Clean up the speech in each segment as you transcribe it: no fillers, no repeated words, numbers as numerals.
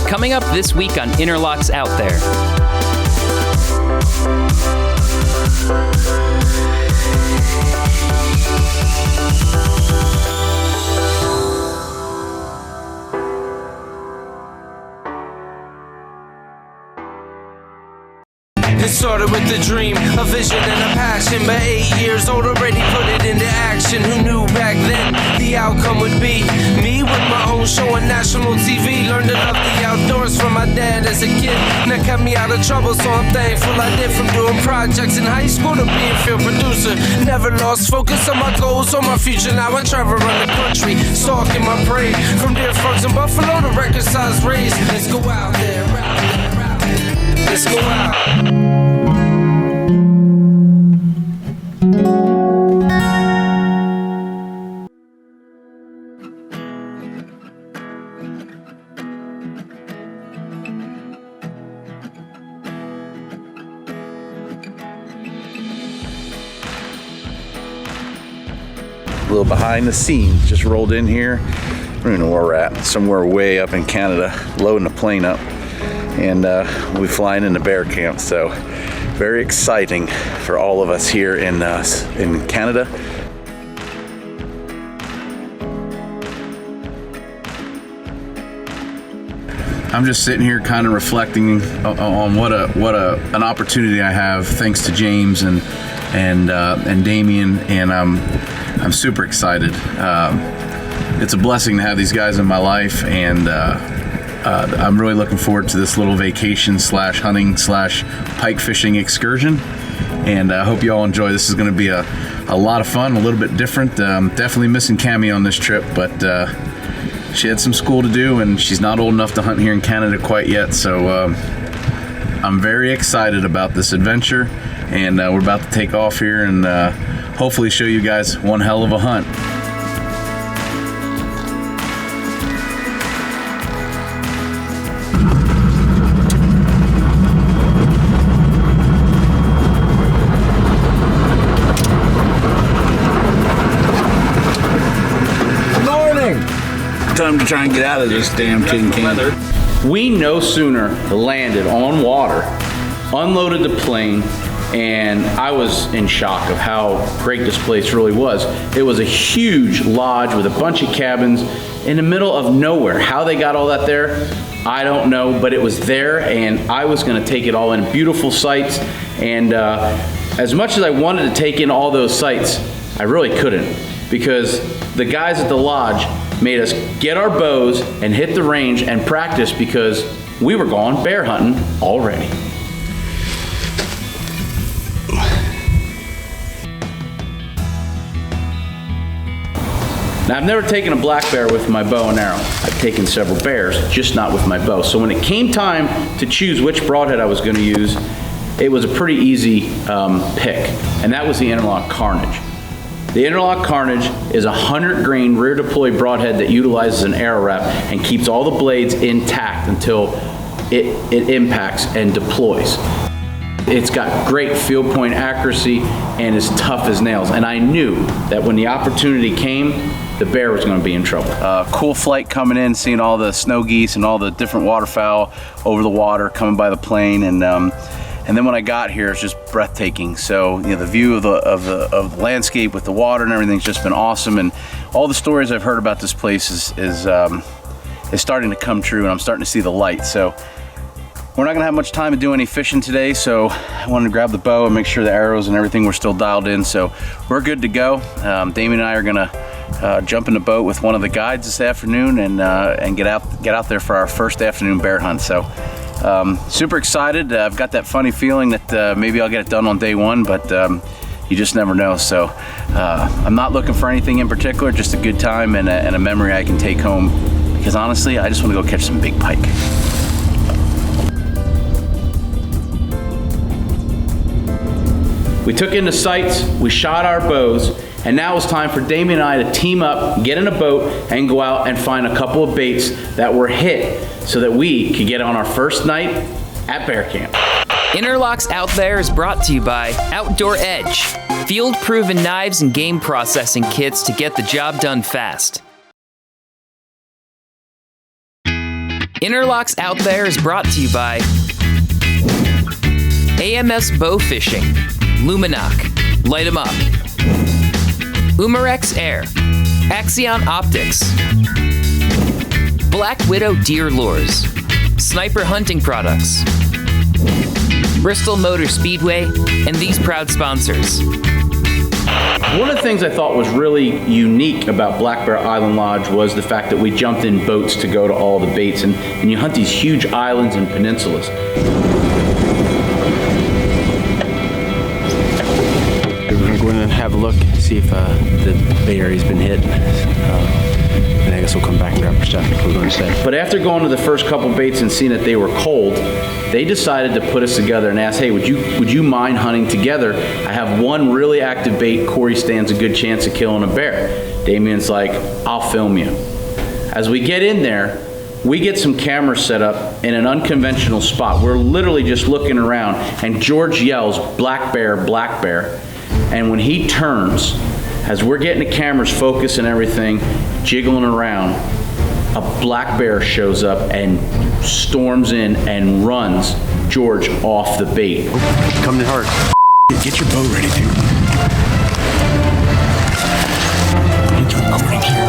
Coming up this week on Innerloc's Out There. It started with a dream, a vision and a passion, but 8 years old already put it into action. Who knew back then the outcome would be me with my own show on national TV? Learned to love the outdoors from my dad as a kid, and that kept me out of trouble, so I'm thankful I did. From doing projects in high school to being field producer, never lost focus on my goals or my future. Now I travel around the country, stalking my prey, from deer frogs and buffalo to record-sized rays. Let's go out there, let's go out. A little behind the scenes, just rolled in here. I don't even know where we're at, somewhere way up in Canada, loading the plane up, and we're flying into bear camp. So very exciting for all of us here in Canada. I'm just sitting here kind of reflecting on what an opportunity I have, thanks to James and Damien, and I'm super excited. It's a blessing to have these guys in my life, and I'm really looking forward to this little vacation / hunting / pike fishing excursion, and I hope you all enjoy. This is going to be a lot of fun, a little bit different. Definitely missing Cammie on this trip, but she had some school to do, and she's not old enough to hunt here in Canada quite yet, so I'm very excited about this adventure, and we're about to take off here and hopefully show you guys one hell of a hunt. Time to try and get out of this damn tin can. We no sooner landed on water, unloaded the plane, and I was in shock of how great this place really was. It was a huge lodge with a bunch of cabins in the middle of nowhere. How they got all that there, I don't know, but it was there, and I was gonna take it all in. Beautiful sights, and as much as I wanted to take in all those sights, I really couldn't, because the guys at the lodge made us get our bows and hit the range and practice, because we were going bear hunting already. Now, I've never taken a black bear with my bow and arrow. I've taken several bears, just not with my bow. So when it came time to choose which broadhead I was going to use, it was a pretty easy pick, and that was the Innerloc Carnage. The Innerloc Carnage is a 100-grain rear deploy broadhead that utilizes an arrow wrap and keeps all the blades intact until it impacts and deploys. It's got great field point accuracy and is tough as nails. And I knew that when the opportunity came, the bear was going to be in trouble. Cool flight coming in, seeing all the snow geese and all the different waterfowl over the water coming by the plane, and then when I got here, it's just breathtaking. So, you know, the view of the landscape with the water and everything's just been awesome, and all the stories I've heard about this place is starting to come true, and I'm starting to see the light. So we're not gonna have much time to do any fishing today, so I wanted to grab the bow and make sure the arrows and everything were still dialed in. So we're good to go. Damien and I are gonna jump in the boat with one of the guides this afternoon and get out there for our first afternoon bear hunt. So super excited. I've got that funny feeling that maybe I'll get it done on day one, but you just never know. So I'm not looking for anything in particular, just a good time and a memory I can take home, because honestly, I just want to go catch some big pike. We took in the sights, we shot our bows, and now it's time for Damien and I to team up, get in a boat, and go out and find a couple of baits that were hit so that we could get on our first night at bear camp. Innerloc's Out There is brought to you by Outdoor Edge, field-proven knives and game processing kits to get the job done fast. Innerloc's Out There is brought to you by AMS Bow Fishing, Luminoc, Light 'em Up, Umarex Air, Axion Optics, Black Widow Deer Lures, Sniper Hunting Products, Bristol Motor Speedway, and these proud sponsors. One of the things I thought was really unique about Black Bear Island Lodge was the fact that we jumped in boats to go to all the baits, and you hunt these huge islands and peninsulas. We're going to have a look, see if the bait area's been hit. And I guess we'll come back and grab our stuff if we're going to stay. But after going to the first couple baits and seeing that they were cold, they decided to put us together and ask, hey, would you mind hunting together? I have one really active bait. Corey stands a good chance of killing a bear. Damien's like, I'll film you. As we get in there, we get some cameras set up in an unconventional spot. We're literally just looking around, and George yells, black bear, black bear. And when he turns, as we're getting the cameras focused and everything, jiggling around, a black bear shows up and storms in and runs George off the bait. Coming in hard. Get your bow ready, dude. Get your bow ready here.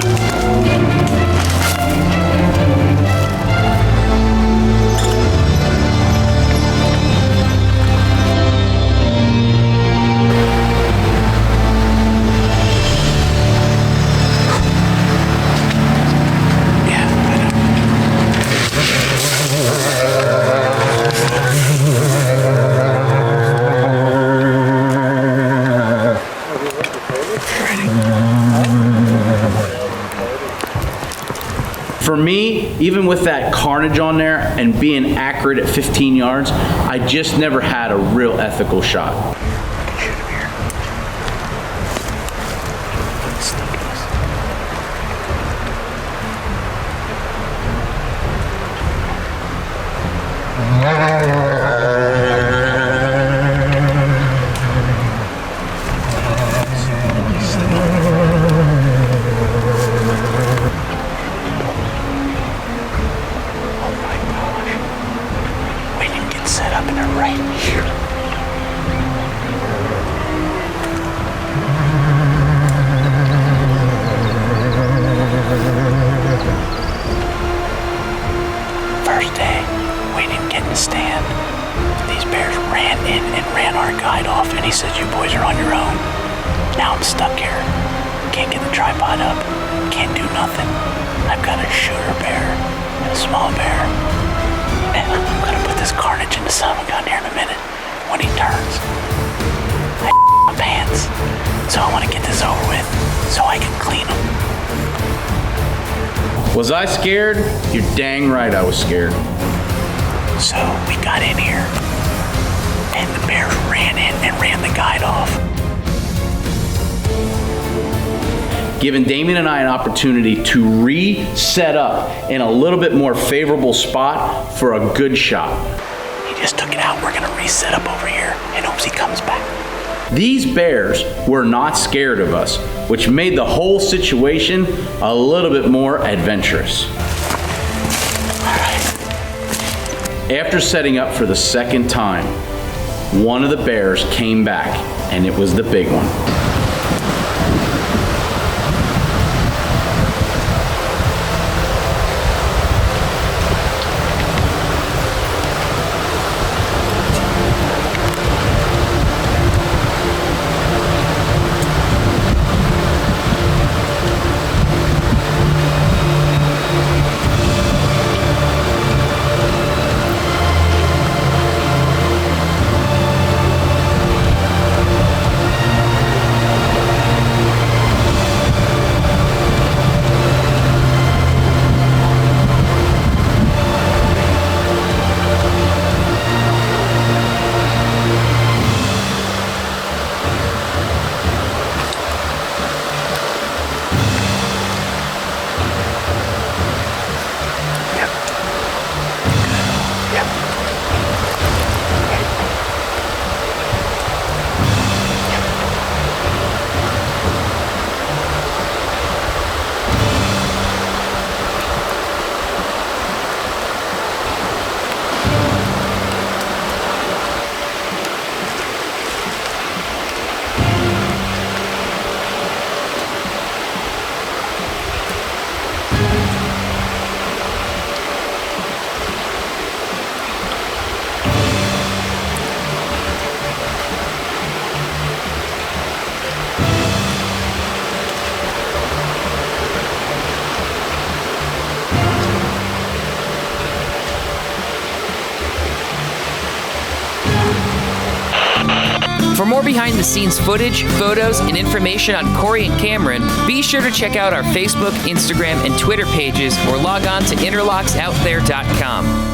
For me, even with that Carnage on there and being accurate at 15 yards, I just never had a real ethical shot. Set up and they're right here. First day, we didn't get in the stand. These bears ran in and ran our guide off, and he said, you boys are on your own. Now I'm stuck here. Can't get the tripod up. Can't do nothing. I've got a shooter bear and a small bear. And I'm gonna put this Carnage in the son of a gun here in a minute. When he turns, I my pants. So I want to get this over with so I can clean them. Was I scared? You're dang right I was scared. So we got in here, and the bears ran in and ran the guide off. Giving Damien and I an opportunity to reset up in a little bit more favorable spot for a good shot. He just took it out. We're gonna reset up over here and hopes he comes back. These bears were not scared of us, which made the whole situation a little bit more adventurous. All right. After setting up for the second time, one of the bears came back, and it was the big one. more behind-the-scenes footage, photos, and information on Corey and Cameron, be sure to check out our Facebook, Instagram, and Twitter pages or log on to interlocksoutthere.com.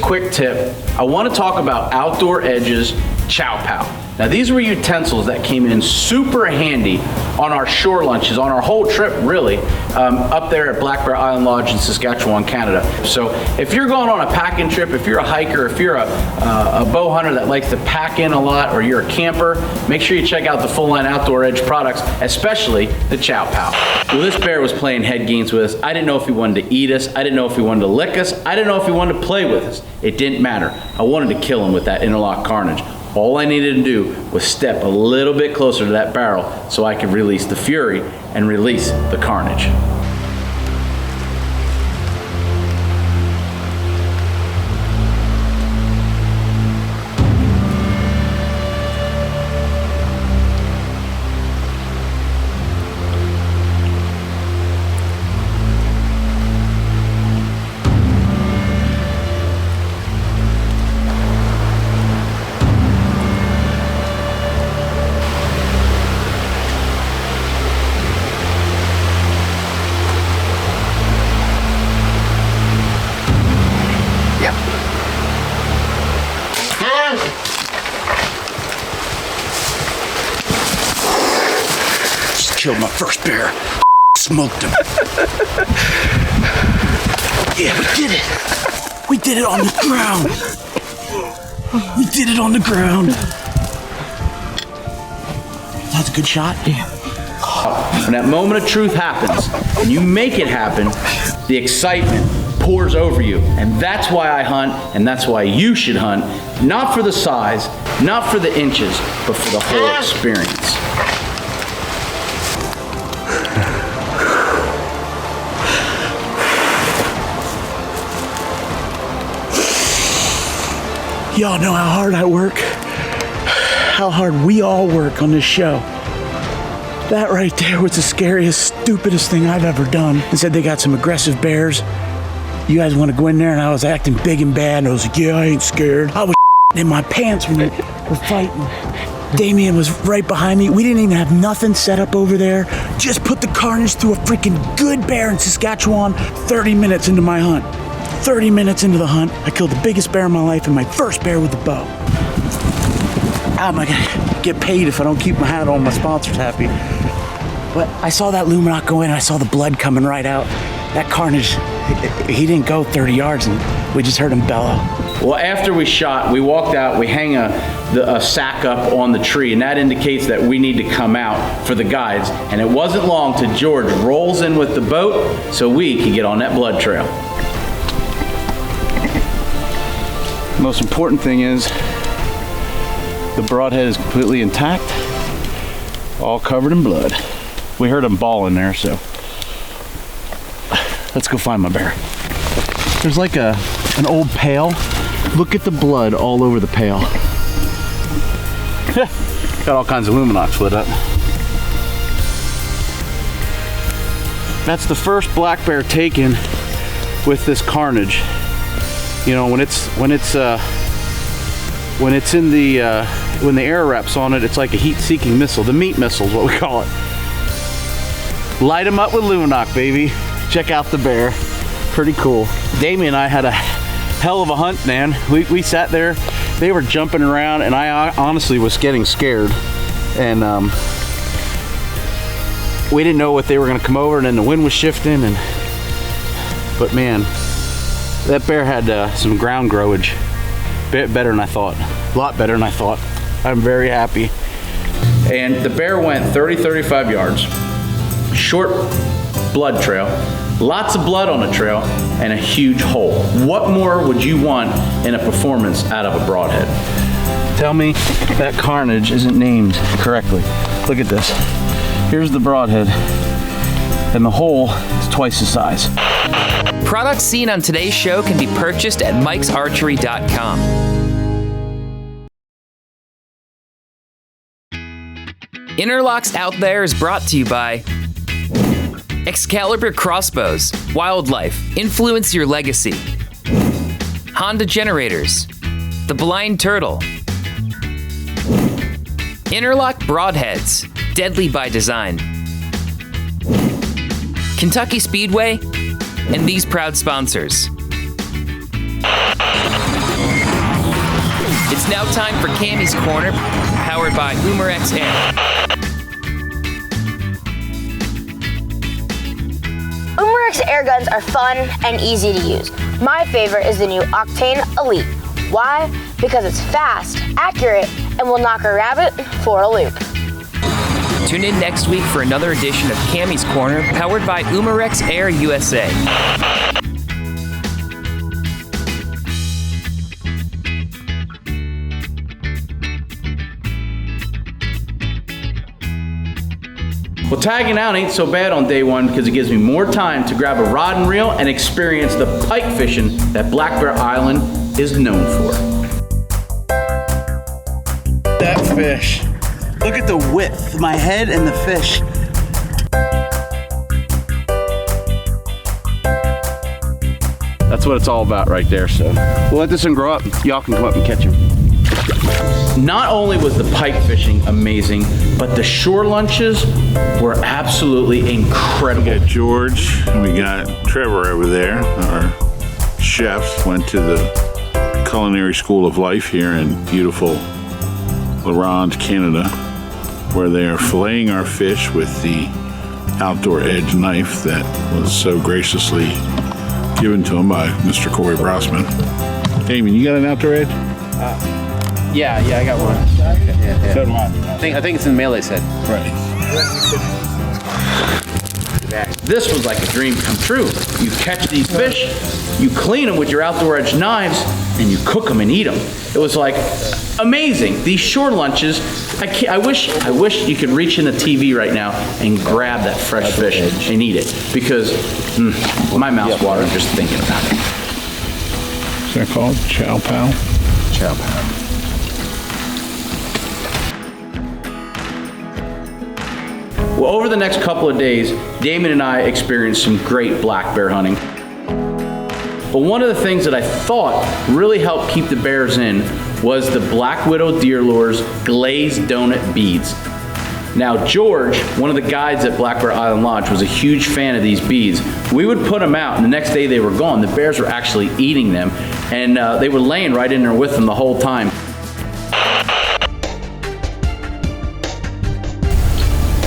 Quick tip, I want to talk about Outdoor Edge's Chow Pow. Now these were utensils that came in super handy on our shore lunches, on our whole trip really, up there at Black Bear Island Lodge in Saskatchewan, Canada. So if you're going on a packing trip, if you're a hiker, if you're a bow hunter that likes to pack in a lot, or you're a camper, make sure you check out the full line Outdoor Edge products, especially the Chow Pow. Well, this bear was playing head games with us. I didn't know if he wanted to eat us. I didn't know if he wanted to lick us. I didn't know if he wanted to play with us. It didn't matter. I wanted to kill him with that Innerloc Carnage. All I needed to do was step a little bit closer to that barrel so I could release the fury and release the carnage. Killed my first bear. Smoked him. Yeah, we did it. We did it on the ground. We did it on the ground. That's a good shot. Yeah. When that moment of truth happens, and you make it happen, the excitement pours over you. And that's why I hunt, and that's why you should hunt. Not for the size, not for the inches, but for the whole experience. Y'all know how hard I work, how hard we all work on this show. That right there was the scariest, stupidest thing I've ever done. They said they got some aggressive bears. You guys want to go in there? And I was acting big and bad, and I was like, yeah, I ain't scared. I was in my pants when we were fighting. Damien was right behind me. We didn't even have nothing set up over there. Just put the carnage through a freaking good bear in Saskatchewan 30 minutes into my hunt. 30 minutes into the hunt, I killed the biggest bear in my life and my first bear with a bow. How am I gonna get paid if I don't keep my hat on? My sponsor's happy. But I saw that Luminok go in and I saw the blood coming right out. That carnage, he didn't go 30 yards and we just heard him bellow. Well, after we shot, we walked out, we hang a sack up on the tree, and that indicates that we need to come out for the guides. And it wasn't long till George rolls in with the boat so we could get on that blood trail. Most important thing is the broadhead is completely intact, all covered in blood. We heard him bawling there, so let's go find my bear. There's like an old pail. Look at the blood all over the pail. Got all kinds of Luminox lit up. That's the first black bear taken with this carnage. You know, when the air wraps on it, it's like a heat-seeking missile. The meat missile is what we call it. Light them up with Luminoc, baby. Check out the bear. Pretty cool. Damien and I had a hell of a hunt, man. We sat there. They were jumping around, and I honestly was getting scared. And we didn't know what they were going to come over, and then the wind was shifting. But man, that bear had some ground growage. Better than I thought. A lot better than I thought. I'm very happy. And the bear went 30-35 yards. Short blood trail. Lots of blood on the trail and a huge hole. What more would you want in a performance out of a broadhead? Tell me that carnage isn't named correctly. Look at this. Here's the broadhead, and the hole is twice the size. Products seen on today's show can be purchased at mikesarchery.com. Interlocks Out There is brought to you by Excalibur Crossbows, Wildlife, Influence Your Legacy, Honda Generators, the blind turtle. Innerloc broadheads, deadly by design. Kentucky Speedway, and these proud sponsors. It's now time for Cammy's Corner, powered by Umarex Air. Umarex air guns are fun and easy to use. My favorite is the new Octane Elite. Why? Because it's fast, accurate, and will knock a rabbit for a loop. Tune in next week for another edition of Cammy's Corner, powered by Umarex Air USA. Well, tagging out ain't so bad on day one because it gives me more time to grab a rod and reel and experience the pike fishing that Black Bear Island is known for. That fish. Look at the width, my head and the fish. That's what it's all about right there. So we'll let this one grow up. Y'all can come up and catch him. Not only was the pike fishing amazing, but the shore lunches were absolutely incredible. We got George and we got Trevor over there. Our chefs went to the Culinary School of Life here in beautiful Laurent, Canada, where they are filleting our fish with the outdoor edge knife that was so graciously given to him by Mr. Corey Brossman. Damien, you got an outdoor edge? Yeah, I got one. Yeah. So do I. I think it's in the melee set. Right. This was like a dream come true. You catch these fish, you clean them with your outdoor edge knives, and you cook them and eat them. It was like amazing. These shore lunches, I wish you could reach in the TV right now and grab that fresh fish and eat it, because my mouth's watering just thinking about it. Is that called chow pal? Chow pal. Well, over the next couple of days, Damon and I experienced some great black bear hunting. But one of the things that I thought really helped keep the bears in was the Black Widow Deer Lures glazed donut beads. Now, George, one of the guides at Black Bear Island Lodge, was a huge fan of these beads. We would put them out, and the next day they were gone. The bears were actually eating them, and they were laying right in there with them the whole time.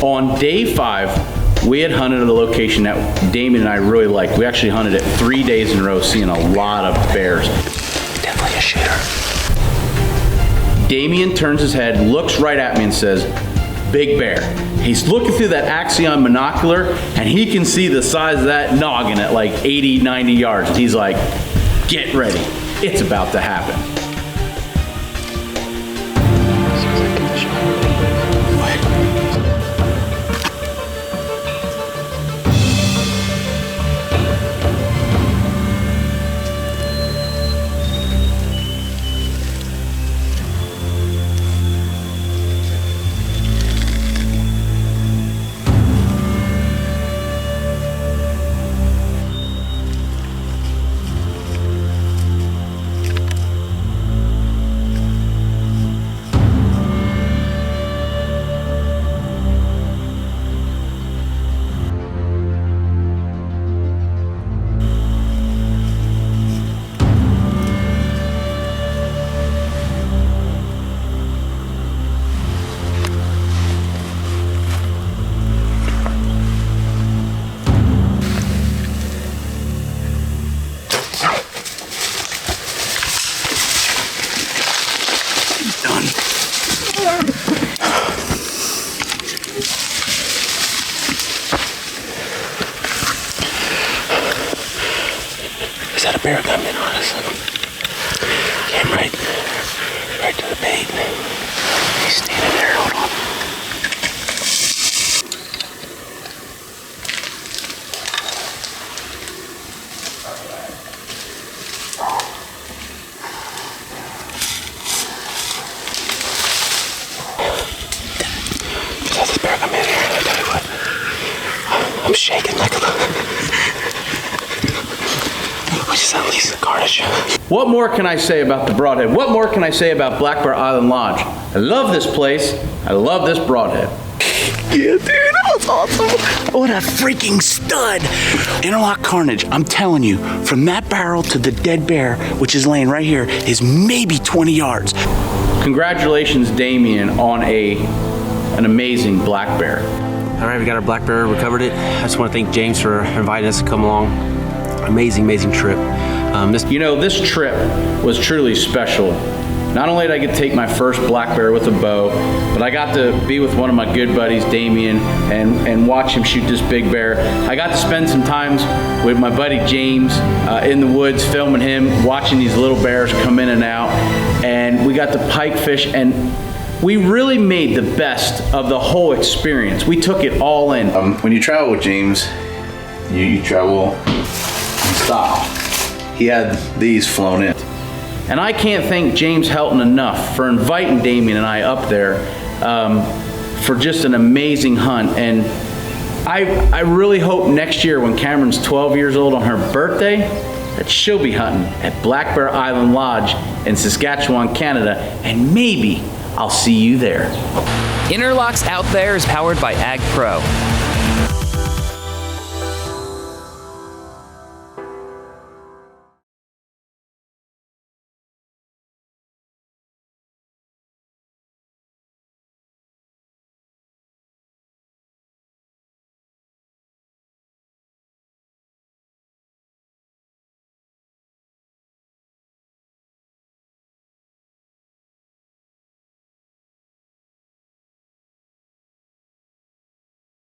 On day 5, we had hunted at a location that Damien and I really liked. We actually hunted it 3 days in a row, seeing a lot of bears. Definitely a shooter. Damien turns his head, looks right at me and says, "Big bear." He's looking through that Axion binocular and he can see the size of that noggin at like 80, 90 yards. And he's like, "Get ready. It's about to happen." Is that a bear coming on us? Came right to the bait. He's standing there. Hold on. Just let this bear come in here. I tell you what, I'm shaking like a. We just Lisa Carnage. What more can I say about the Broadhead? What more can I say about Black Bear Island Lodge? I love this place. I love this Broadhead. Yeah, dude, that was awesome. What a freaking stud. Innerloc Carnage, I'm telling you, from that barrel to the dead bear, which is laying right here, is maybe 20 yards. Congratulations, Damien, on an amazing black bear. All right, we got our black bear, recovered it. I just want to thank James for inviting us to come along. Amazing, amazing trip. This trip was truly special. Not only did I get to take my first black bear with a bow, but I got to be with one of my good buddies, Damien, and watch him shoot this big bear. I got to spend some time with my buddy James in the woods, filming him, watching these little bears come in and out. And we got to pike fish, and we really made the best of the whole experience. We took it all in. When you travel with James, you travel in style. He had these flown in. And I can't thank James Helton enough for inviting Damien and I up there for just an amazing hunt. And I really hope next year when Cameron's 12 years old on her birthday, that she'll be hunting at Black Bear Island Lodge in Saskatchewan, Canada, and maybe I'll see you there. Innerloc's Out There is powered by Ag Pro.